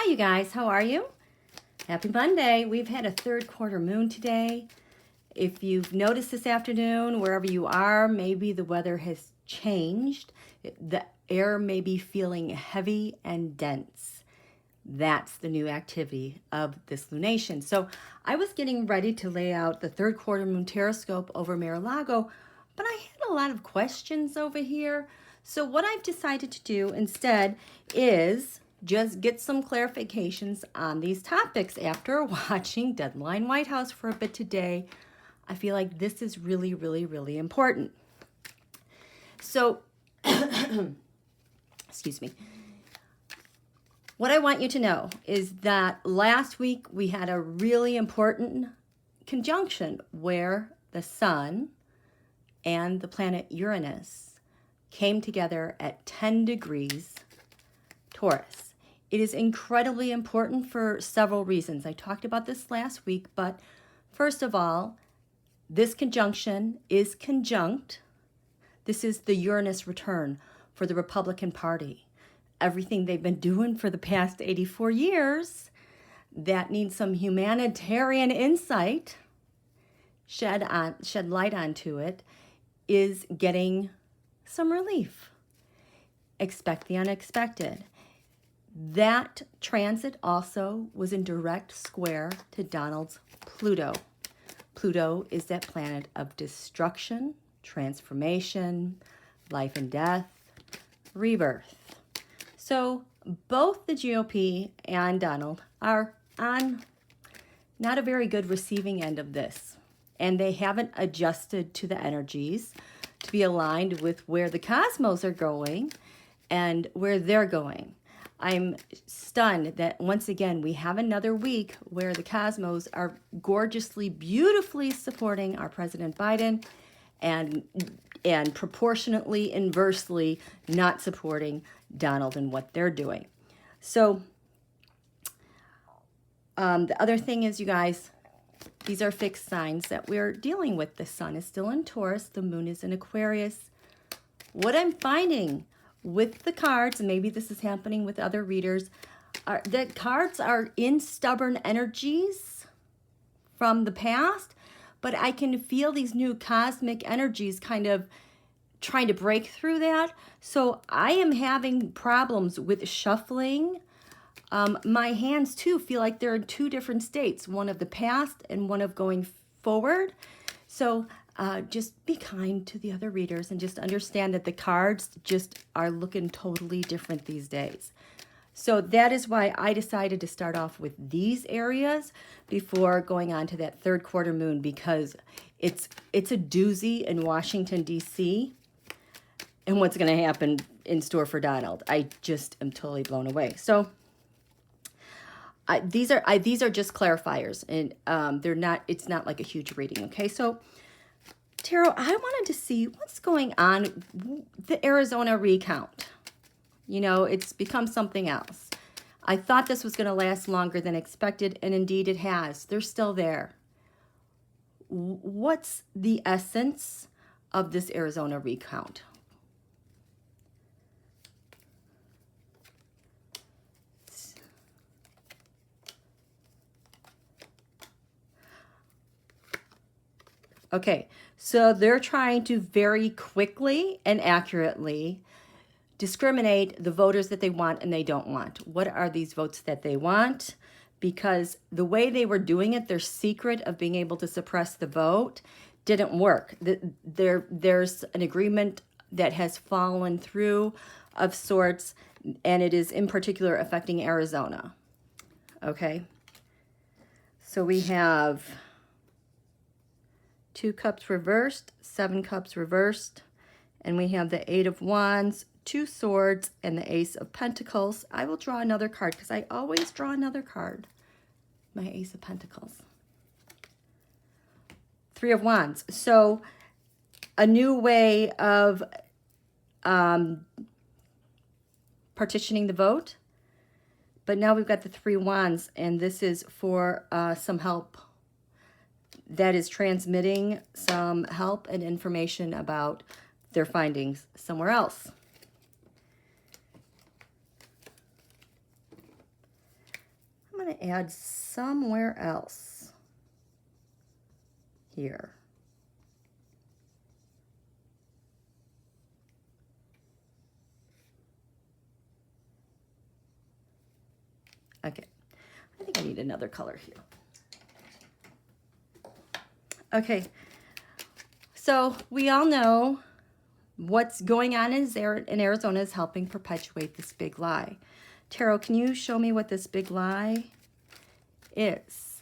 Hi, you guys. How are you? Happy Monday. We've had a third quarter moon today. If you've noticed this afternoon, wherever you are, maybe the weather has changed. The air may be feeling heavy and dense. That's the new activity of this lunation. So I was getting ready to lay out the third quarter moon tarotscope over MarALago, but I had a lot of questions over here. So what I've decided to do instead is just get some clarifications on these topics after watching Deadline Whitehouse for a bit today. I feel like this is really, really, really important. So, excuse me. What I want you to know is that last week we had a really important conjunction where the sun and the planet Uranus came together at 10 degrees Taurus. It is incredibly important for several reasons. I talked about this last week, but first of all, this conjunction is conjunct. This is the Uranus return for the Republican Party. Everything they've been doing for the past 84 years that needs some humanitarian insight, shed light onto it, is getting some relief. Expect the unexpected. That transit also was in direct square to Donald's Pluto. Pluto is that planet of destruction, transformation, life and death, rebirth. So both the GOP and Donald are on not a very good receiving end of this. And they haven't adjusted to the energies to be aligned with where the cosmos are going and where they're going. I'm stunned that once again we have another week where the cosmos are gorgeously, beautifully supporting our President Biden and proportionately, inversely not supporting Donald and what they're doing. So the other thing is, you guys, these are fixed signs that we're dealing with. The sun is still in Taurus. The moon is in Aquarius. What I'm finding with the cards, and maybe this is happening with other readers, that cards are in stubborn energies from the past, but I can feel these new cosmic energies kind of trying to break through that. So I am having problems with shuffling. My hands too feel like they're in two different states, one of the past and one of going forward. So just be kind to the other readers and just understand that the cards just are looking totally different these days. So that is why I decided to start off with these areas before going on to that third quarter moon, because it's a doozy in Washington, D.C., and what's going to happen in store for Donald. I just am totally blown away. So these are just clarifiers, and they're not. It's not like a huge reading. Okay, so Tarot, I wanted to see what's going on the Arizona recount. You know, it's become something else. I thought this was going to last longer than expected, and indeed it has. They're still there. What's the essence of this Arizona recount? Okay, so they're trying to very quickly and accurately discriminate the voters that they want and they don't want. What are these votes that they want? Because the way they were doing it, their secret of being able to suppress the vote didn't work. There's an agreement that has fallen through of sorts, and it is in particular affecting Arizona. Okay, so we have 2 cups reversed, 7 cups reversed, and we have the 8 of Wands, 2 swords, and the Ace of Pentacles. I will draw another card because I always draw another card. My Ace of Pentacles. 3 of Wands. So a new way of partitioning the vote. But now we've got the 3 Wands, and this is for some help. That is transmitting some help and information about their findings somewhere else. want to add somewhere else here. Okay, I think I need another color here. Okay, so we all know what's going on in Arizona is helping perpetuate this big lie. Taro, can you show me what this big lie is?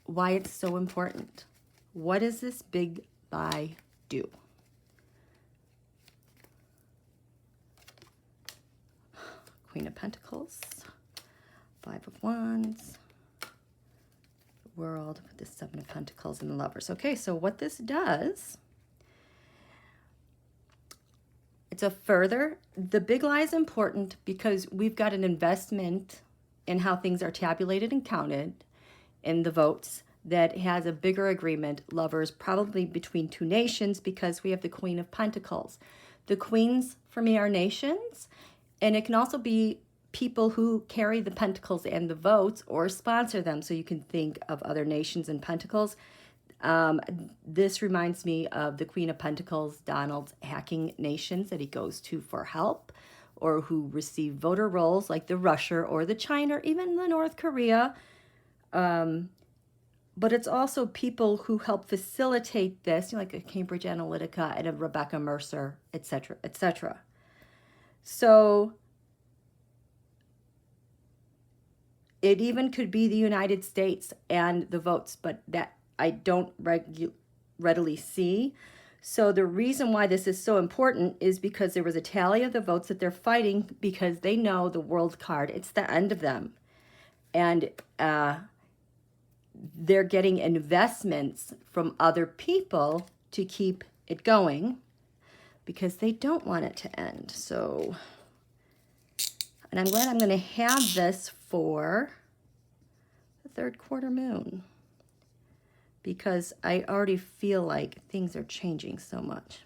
Why it's so important? What does this big lie do? Queen of Pentacles, Five of Wands, World with the Seven of Pentacles and the Lovers. Okay, so what this does, it's a further, the big lie is important because we've got an investment in how things are tabulated and counted in the votes that has a bigger agreement, lovers, probably between two nations, because we have the Queen of Pentacles. The queens, for me, are nations, and it can also be people who carry the pentacles and the votes or sponsor them. So you can think of other nations and pentacles. This reminds me of the Queen of Pentacles, Donald's hacking nations that he goes to for help, or who receive voter rolls like the Russia or the China or even the North Korea. But it's also people who help facilitate this, you know, like a Cambridge Analytica and a Rebecca Mercer, etc., etc. So it even could be the United States and the votes, but that I don't readily see. So the reason why this is so important is because there was a tally of the votes that they're fighting because they know the world card, it's the end of them. And they're getting investments from other people to keep it going because they don't want it to end. So, and I'm glad I'm going to have this for the third quarter moon because I already feel like things are changing so much.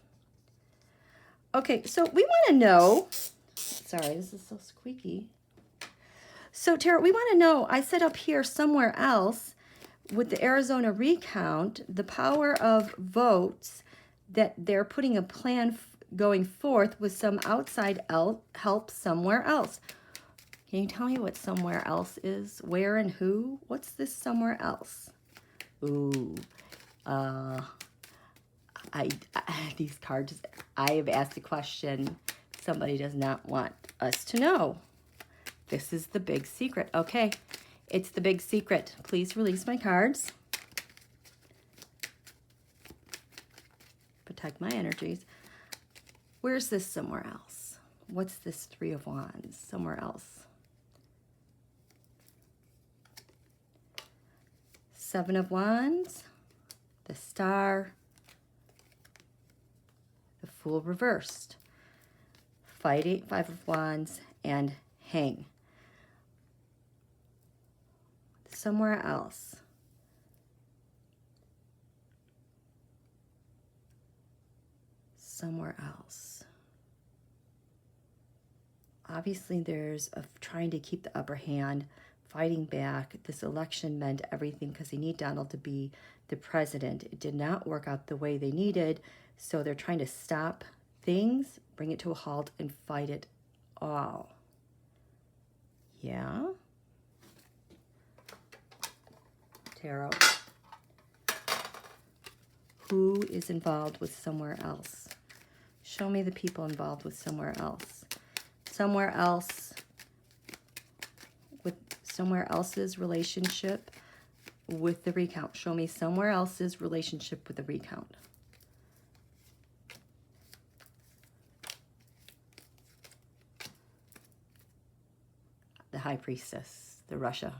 Okay, so we want to know, sorry, this is so squeaky. So Tara, we want to know, I said up here somewhere else with the Arizona recount, the power of votes that they're putting a plan going forth with some outside help somewhere else. Can you tell me what somewhere else is? Where and who? What's this somewhere else? Ooh, these cards, I have asked a question somebody does not want us to know. This is the big secret. Okay, it's the big secret. Please release my cards. Protect my energies. Where's this somewhere else? What's this Three of Wands? Somewhere else. Seven of Wands, the Star, the Fool reversed, Five of Wands, and Hang. Somewhere else. Somewhere else. Obviously, there's trying to keep the upper hand, fighting back. This election meant everything because they need Donald to be the president. It did not work out the way they needed, so they're trying to stop things, bring it to a halt, and fight it all. Yeah? Tarot. Who is involved with somewhere else? Show me the people involved with somewhere else. Somewhere else with somewhere else's relationship with the recount. Show me somewhere else's relationship with the recount. The High Priestess, the Russia.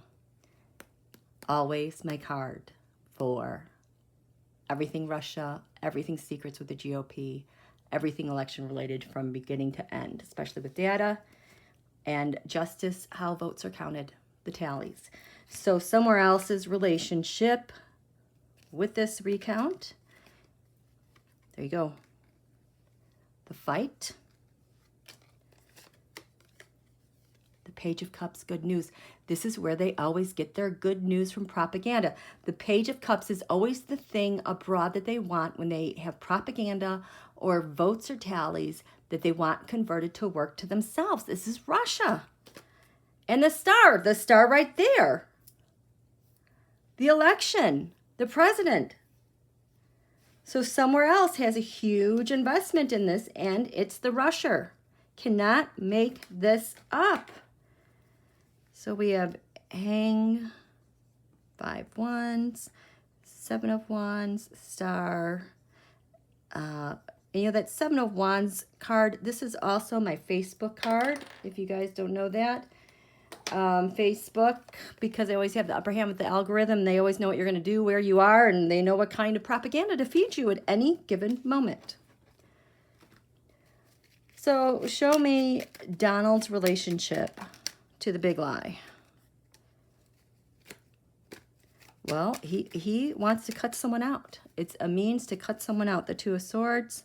Always my card for everything Russia, everything secrets with the GOP, everything election related from beginning to end, especially with data and justice, how votes are counted, the tallies. So somewhere else's relationship with this recount. There you go. The Fight, the Page of Cups, good news. This is where they always get their good news from propaganda. The Page of Cups is always the thing abroad that they want when they have propaganda or votes or tallies that they want converted to work to themselves. This is Russia. And the star right there. The election, the president. So somewhere else has a huge investment in this, and it's the Russia. Cannot make this up. So we have hang, 5 wands, 7 of wands, star. You know, that 7 of wands card, this is also my Facebook card, if you guys don't know that. Facebook, because I always have the upper hand with the algorithm. They always know what you're going to do, where you are, and they know what kind of propaganda to feed you at any given moment. So show me Donald's relationship to the big lie. Well, he wants to cut someone out. It's a means to cut someone out. The 2 of Swords.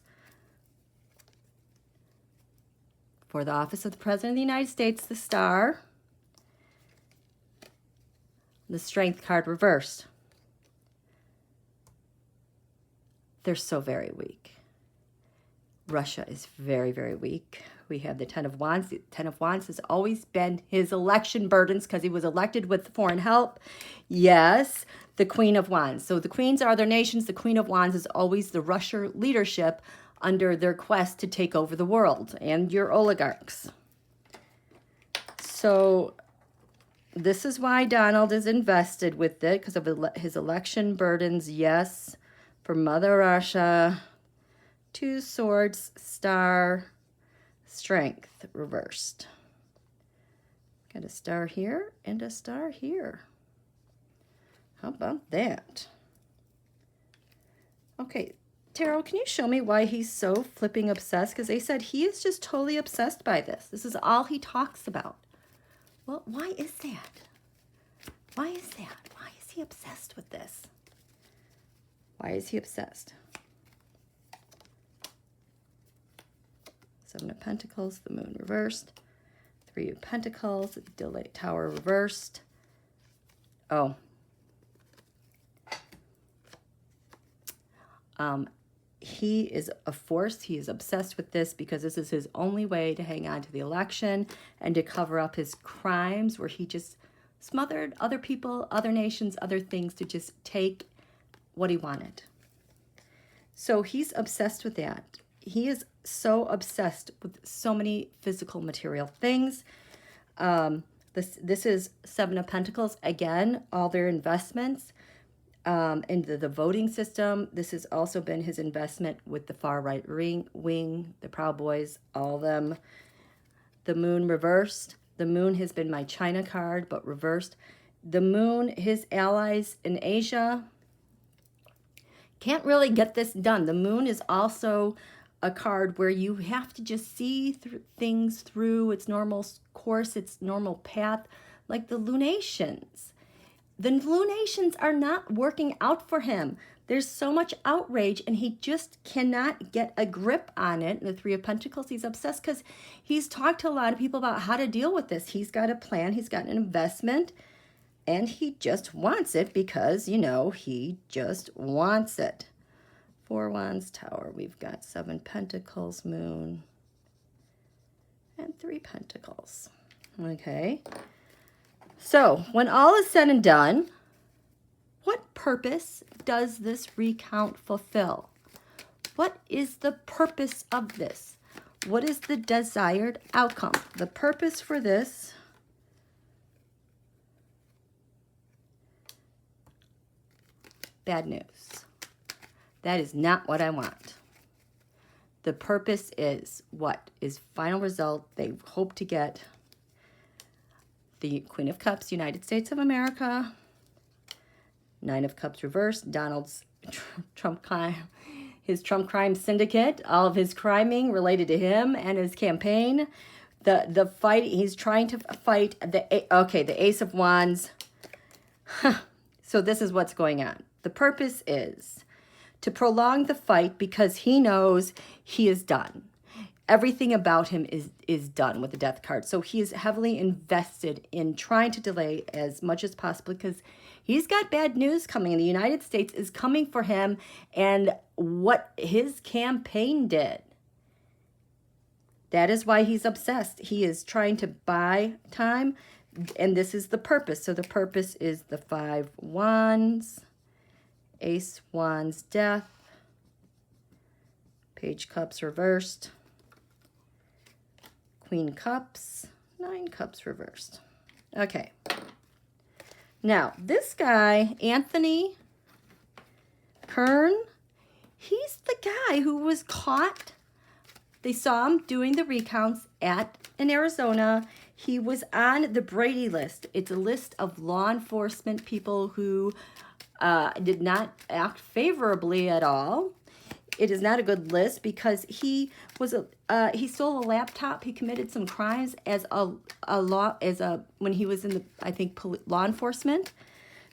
For the office of the President of the United States, the star. The Strength card reversed. They're so very weak. Russia is very, very weak. We have the 10 of Wands. The 10 of Wands has always been his election burdens because he was elected with foreign help. Yes, the Queen of Wands. So the queens are their nations. The Queen of Wands is always the Russia leadership under their quest to take over the world and your oligarchs. So this is why Donald is invested with it, because of his election burdens. Yes, for Mother Russia. 2 swords, star, strength, reversed. Got a star here and a star here. How about that? Okay, Tarot, can you show me why he's so flipping obsessed? Because they said he is just totally obsessed by this. This is all he talks about. Well, why is that? Why is that? Why is he obsessed with this? Why is he obsessed? 7 of Pentacles, the Moon reversed. 3 of Pentacles, the Delay Tower reversed. Oh. He is a force. He is obsessed with this because this is his only way to hang on to the election and to cover up his crimes, where he just smothered other people, other nations, other things to just take what he wanted. So he's obsessed with that. He is so obsessed with so many physical material things. This is 7 of Pentacles. Again, all their investments. Into the voting system. This has also been his investment with the far right wing, the Proud Boys, all of them. The Moon reversed. The Moon has been my China card, but reversed. The Moon, his allies in Asia, can't really get this done. The Moon is also a card where you have to just see things through its normal course, its normal path, like the lunations. The lunations are not working out for him. There's so much outrage, and he just cannot get a grip on it. And the 3 of Pentacles, he's obsessed because he's talked to a lot of people about how to deal with this. He's got a plan. He's got an investment, and he just wants it because, you know, he just wants it. 4 Wands, Tower. We've got 7 Pentacles, Moon, and 3 Pentacles. Okay. So, when all is said and done, what purpose does this recount fulfill? What is the purpose of this? What is the desired outcome? The purpose for this bad news. That is not what I want. The purpose is what is final result they hope to get. The Queen of Cups, United States of America. 9 of Cups reversed. Donald's Trump crime, his Trump crime syndicate, all of his criming related to him and his campaign. The fight, he's trying to fight the Ace of Wands. So this is what's going on. The purpose is to prolong the fight because he knows he is done. everything about him is done with the death card. So he is heavily invested in trying to delay as much as possible because he's got bad news coming. The United States is coming for him and what his campaign did. That is why he's obsessed. He is trying to buy time, and this is the purpose. So the purpose is the 5 Wands, Ace Wands, Death, Page Cups reversed, Queen Cups, 9 Cups reversed. Okay. Now, this guy, Anthony Kern, he's the guy who was caught. They saw him doing the recounts in Arizona. He was on the Brady list. It's a list of law enforcement people who did not act favorably at all. It is not a good list because he was he stole a laptop. He committed some crimes when he was in the, I think, law enforcement.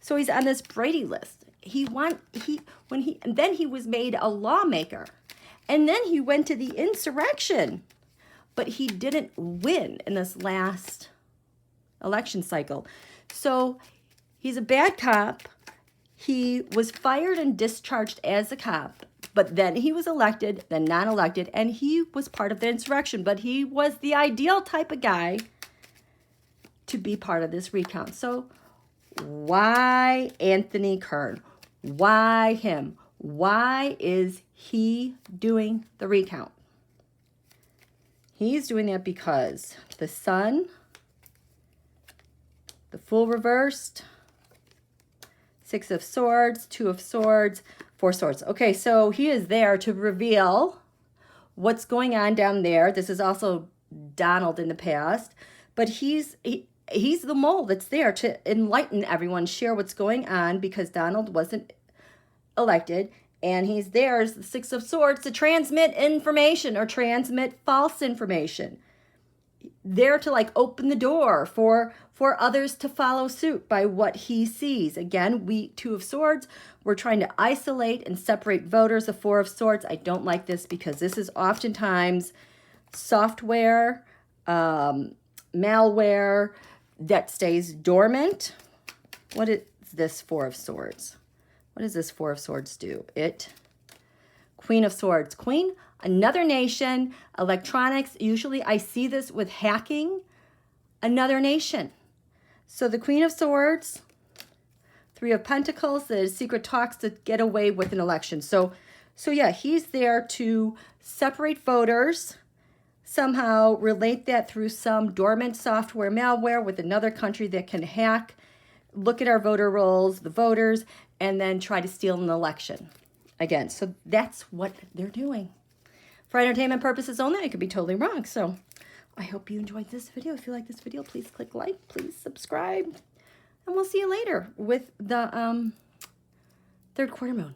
So he's on this Brady list. And then he was made a lawmaker, and then he went to the insurrection, but he didn't win in this last election cycle. So he's a bad cop. He was fired and discharged as a cop. But then he was elected, then non-elected, and he was part of the insurrection. But he was the ideal type of guy to be part of this recount. So why Anthony Kern? Why him? Why is he doing the recount? He's doing that because the Sun, the Fool reversed, 6 of Swords, 2 of Swords, 4 Swords. Okay, so he is there to reveal what's going on down there. This is also Donald in the past, but he's the mole that's there to enlighten everyone, share what's going on because Donald wasn't elected, and he's there as the 6 of Swords to transmit information or transmit false information. There to like open the door for others to follow suit by what he sees. Again, 2 of Swords, we're trying to isolate and separate voters. The 4 of Swords, I don't like this because this is oftentimes software, malware that stays dormant. What is this 4 of Swords? What does this 4 of Swords do? Queen of Swords. Queen, another nation, electronics. Usually I see this with hacking, another nation. So the Queen of Swords, 3 of Pentacles, the secret talks to get away with an election. So yeah, he's there to separate voters, somehow relate that through some dormant software malware with another country that can hack, look at our voter rolls, the voters, and then try to steal an election. Again, so that's what they're doing. For entertainment purposes only, I could be totally wrong. So I hope you enjoyed this video. If you like this video, please click like, please subscribe, and we'll see you later with the 3rd quarter moon.